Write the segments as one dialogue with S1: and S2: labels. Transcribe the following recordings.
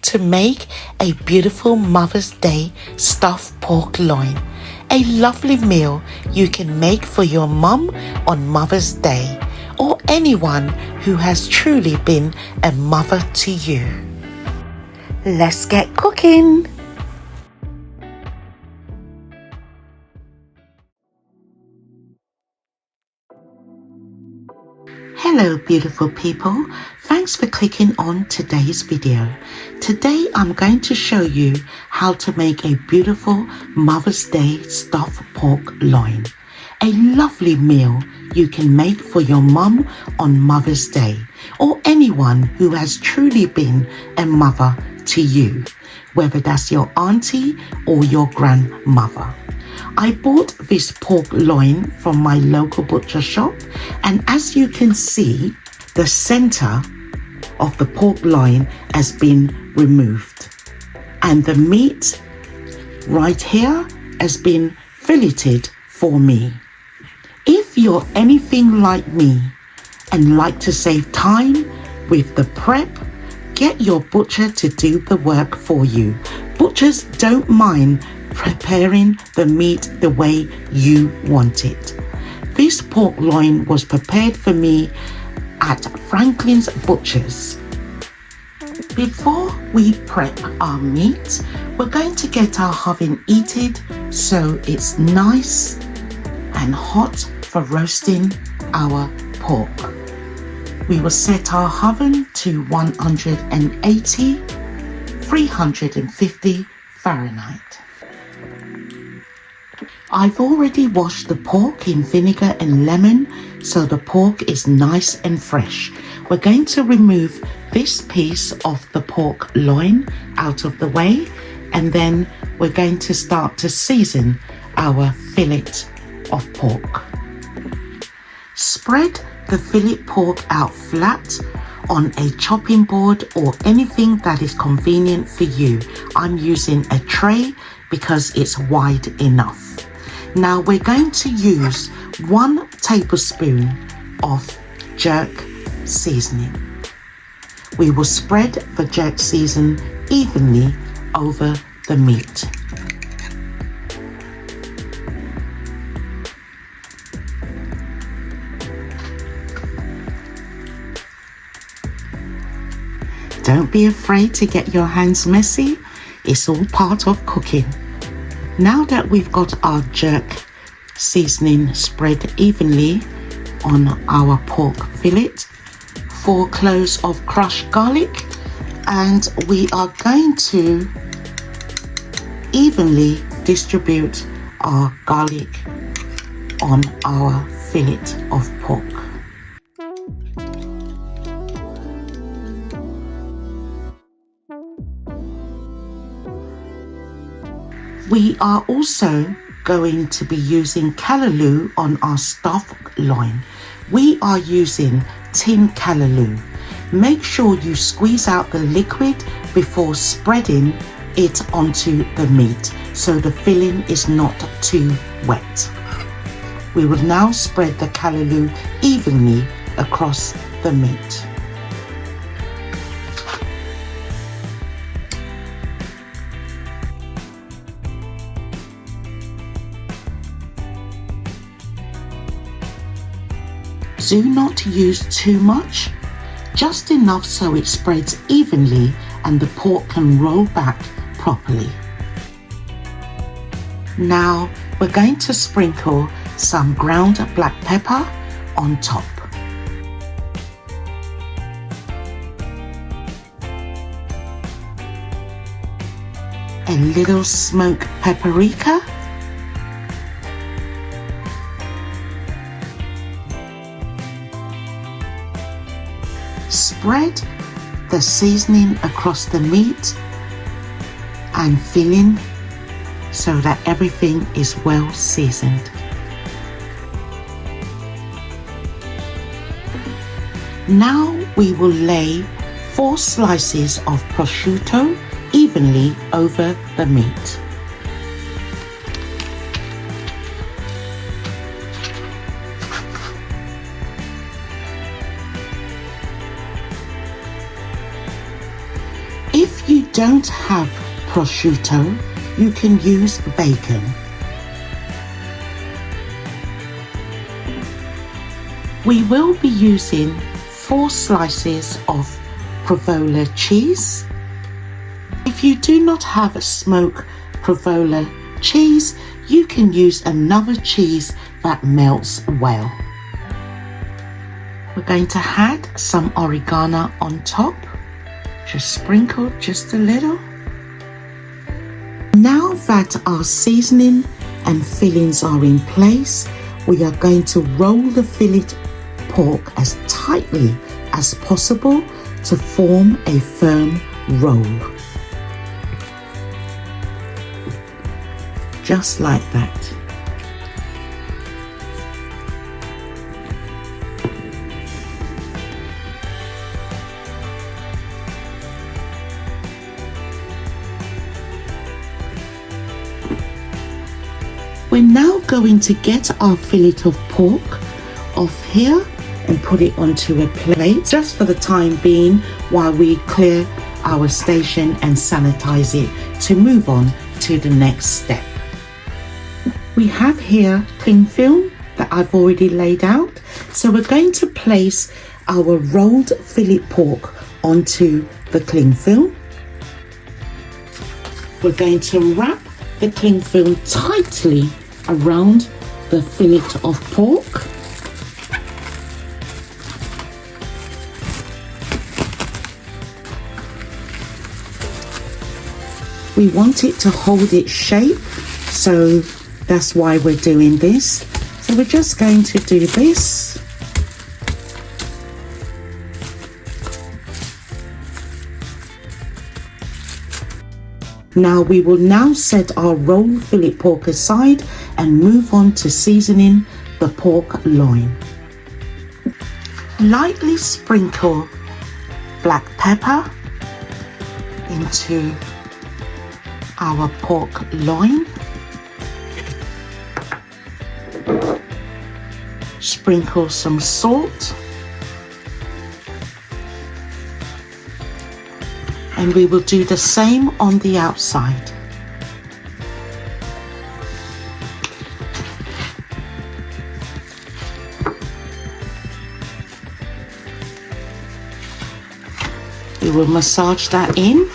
S1: to make a beautiful Mother's Day stuffed pork loin. A lovely meal you can make for your mum on Mother's Day, or anyone who has truly been a mother to you. Let's get cooking! Hello beautiful people, thanks for clicking on today's video. Today I'm going to show you how to make a beautiful Mother's Day stuffed pork loin. A lovely meal you can make for your mum on Mother's Day, or anyone who has truly been a mother to you, whether that's your auntie or your grandmother. I bought this pork loin from my local butcher shop, and as you can see, the center of the pork loin has been removed, and the meat right here has been filleted for me. If you're anything like me and like to save time with the prep, get your butcher to do the work for you. Butchers don't mind preparing the meat the way you want it. This pork loin was prepared for me at Franklin's Butchers. Before we prep our meat, we're going to get our oven heated so it's nice and hot for roasting our pork. We will set our oven to 180, 350 Fahrenheit. I've already washed the pork in vinegar and lemon so the pork is nice and fresh. We're going to remove this piece of the pork loin out of the way, and then we're going to start to season our fillet of pork. Spread the fillet pork out flat on a chopping board or anything that is convenient for you. I'm using a tray because it's wide enough. Now we're going to use 1 tablespoon of jerk seasoning. We will spread the jerk seasoning evenly over the meat. Don't be afraid to get your hands messy. It's all part of cooking. Now that we've got our jerk seasoning spread evenly on our pork fillet, 4 cloves of crushed garlic, and we are going to evenly distribute our garlic on our fillet of pork. We are also going to be using Callaloo on our stuffed loin. We are using tin Callaloo. Make sure you squeeze out the liquid before spreading it onto the meat so the filling is not too wet. We will now spread the Callaloo evenly across the meat. Do not use too much, just enough so it spreads evenly and the pork can roll back properly. Now we're going to sprinkle some ground black pepper on top. A little smoked paprika. Spread the seasoning across the meat and fill in so that everything is well seasoned. Now we will lay 4 slices of prosciutto evenly over the meat. If you don't have prosciutto, you can use bacon. We will be using 4 slices of provola cheese. If you do not have smoked provola cheese, you can use another cheese that melts well. We're going to add some oregano on top, just sprinkle just a little. Now that our seasoning and fillings are in place, we are going to roll the fillet pork as tightly as possible to form a firm roll. Just like that. We're now going to get our fillet of pork off here and put it onto a plate just for the time being while we clear our station and sanitize it to move on to the next step. We have here cling film that I've already laid out. So we're going to place our rolled fillet pork onto the cling film. We're going to wrap the cling film tightly around the fillet of pork. We want it to hold its shape, so that's why we're doing this. So we're just going to do this. Now we will now set our rolled fillet pork aside and move on to seasoning the pork loin. Lightly sprinkle black pepper into our pork loin. Sprinkle some salt, and we will do the same on the outside. We will massage that in.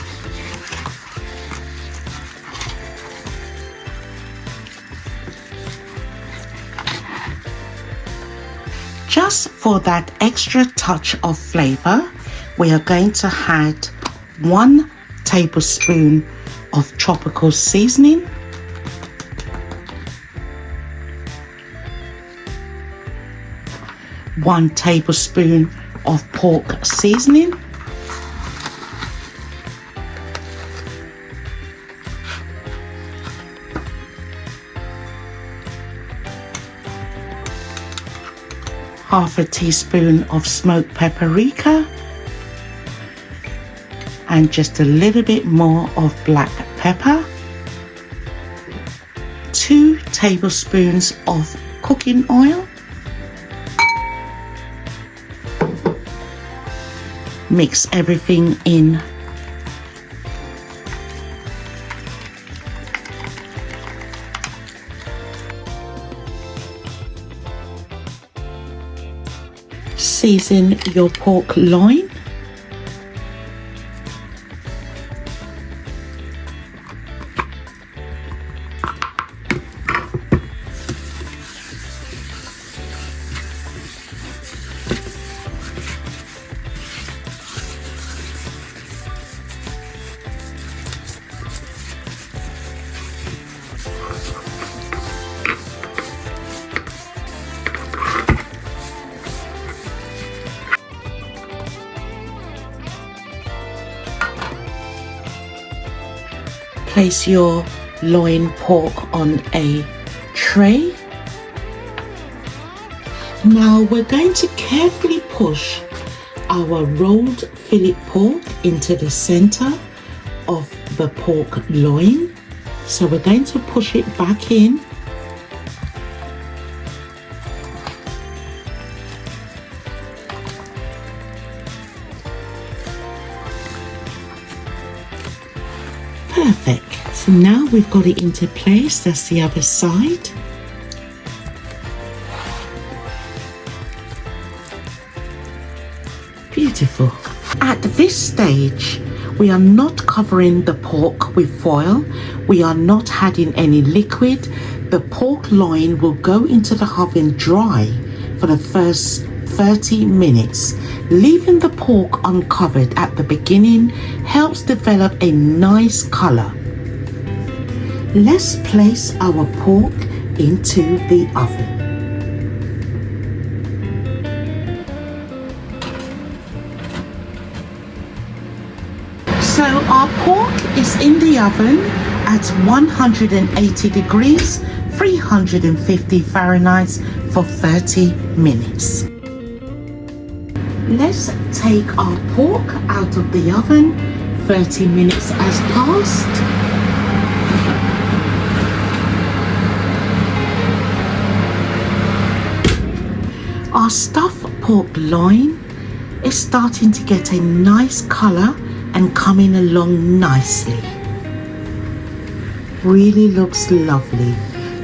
S1: Just for that extra touch of flavor, we are going to add 1 tablespoon of tropical seasoning, 1 tablespoon of pork seasoning, half a teaspoon of smoked paprika, and just a little bit more of black pepper, 2 tablespoons of cooking oil, mix everything in. Season your pork loin. Place your loin pork on a tray. Now we're going to carefully push our rolled fillet pork into the center of the pork loin. So we're going to push it back in. Perfect. So now we've got it into place. That's the other side. Beautiful. At this stage, we are not covering the pork with foil. We are not adding any liquid. The pork loin will go into the oven dry for the first 30 minutes. Leaving the pork uncovered at the beginning helps develop a nice color. Let's place our pork into the oven. So our pork is in the oven at 180 degrees, 350 Fahrenheit for 30 minutes. Let's take our pork out of the oven. 30 minutes has passed. Our stuffed pork loin is starting to get a nice color and coming along nicely. Really looks lovely.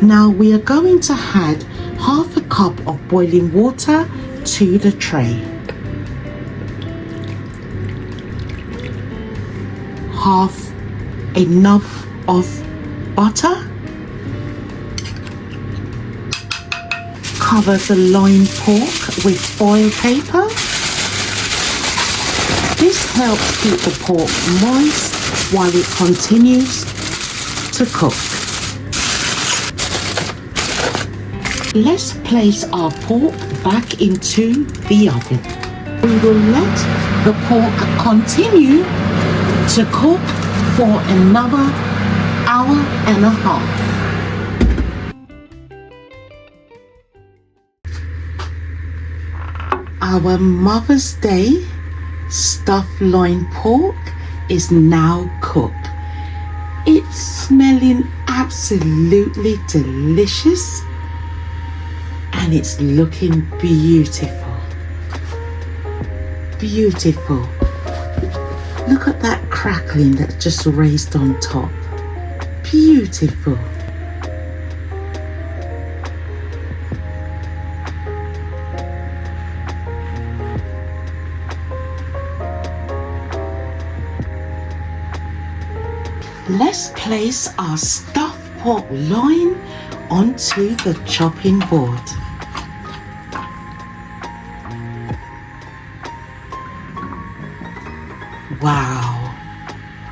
S1: Now we are going to add half a cup of boiling water to the tray. Half enough of butter. Cover the loin pork with foil paper. This helps keep the pork moist while it continues to cook. Let's place our pork back into the oven. We will let the pork continue to cook for another hour and a half. Our Mother's Day stuffed loin pork is now cooked. It's smelling absolutely delicious and it's looking beautiful. Beautiful. Look at that crackling that's just raised on top. Beautiful. Let's place our stuffed pork loin onto the chopping board. Wow,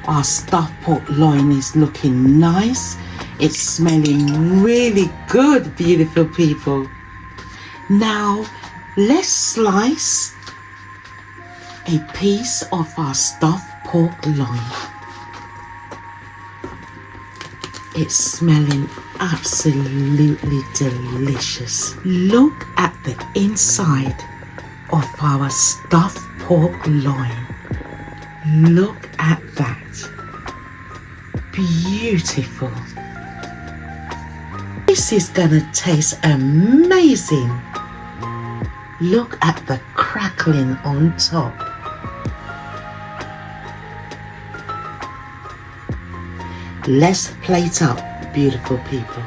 S1: our stuffed pork loin is looking nice. It's smelling really good, beautiful people. Now, let's slice a piece of our stuffed pork loin. It's smelling absolutely delicious. Look at the inside of our stuffed pork loin. Look at that. Beautiful. This is gonna taste amazing. Look at the crackling on top. Let's plate up, beautiful people.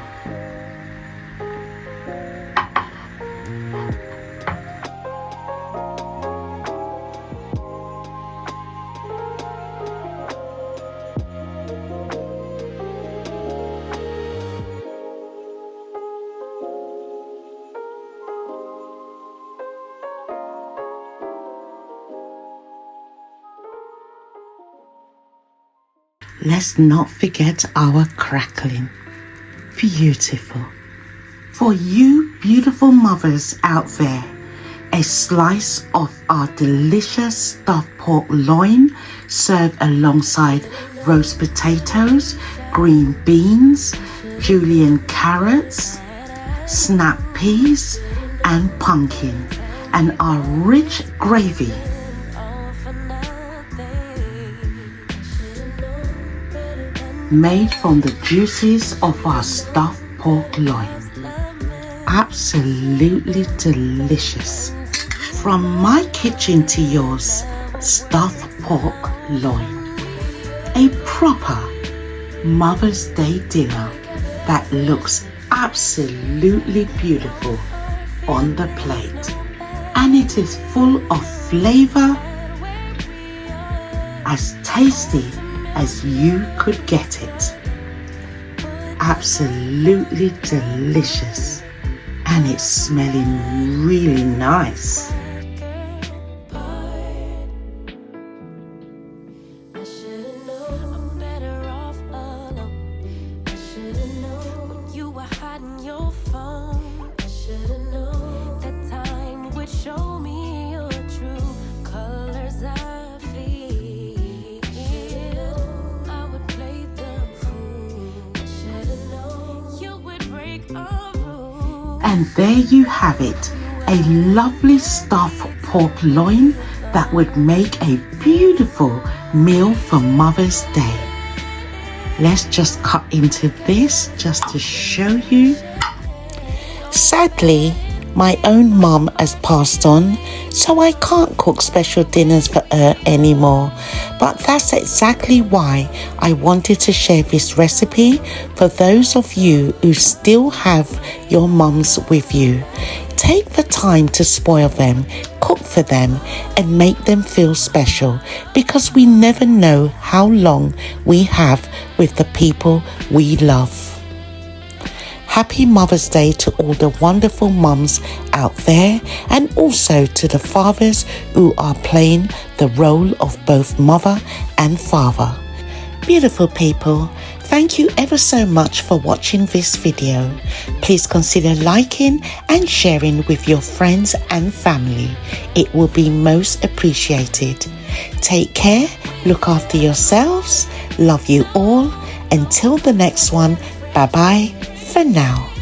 S1: Let's not forget our crackling. Beautiful. For you beautiful mothers out there, a slice of our delicious stuffed pork loin served alongside roast potatoes, green beans, julienne carrots, snap peas and pumpkin, and our rich gravy. Made from the juices of our stuffed pork loin. Absolutely delicious. From my kitchen to yours, stuffed pork loin. A proper Mother's Day dinner that looks absolutely beautiful on the plate, and it is full of flavour, as tasty as you could get it. Absolutely delicious, and it's smelling really nice. And there you have it, a lovely stuffed pork loin that would make a beautiful meal for Mother's Day. Let's just cut into this just to show you. Sadly, my own mum has passed on, so I can't cook special dinners for her anymore. But that's exactly why I wanted to share this recipe for those of you who still have your mums with you. Take the time to spoil them, cook for them, and make them feel special, because we never know how long we have with the people we love. Happy Mother's Day to all the wonderful mums out there, and also to the fathers who are playing the role of both mother and father. Beautiful people, thank you ever so much for watching this video. Please consider liking and sharing with your friends and family. It will be most appreciated. Take care, look after yourselves, love you all. Until the next one, bye bye for now.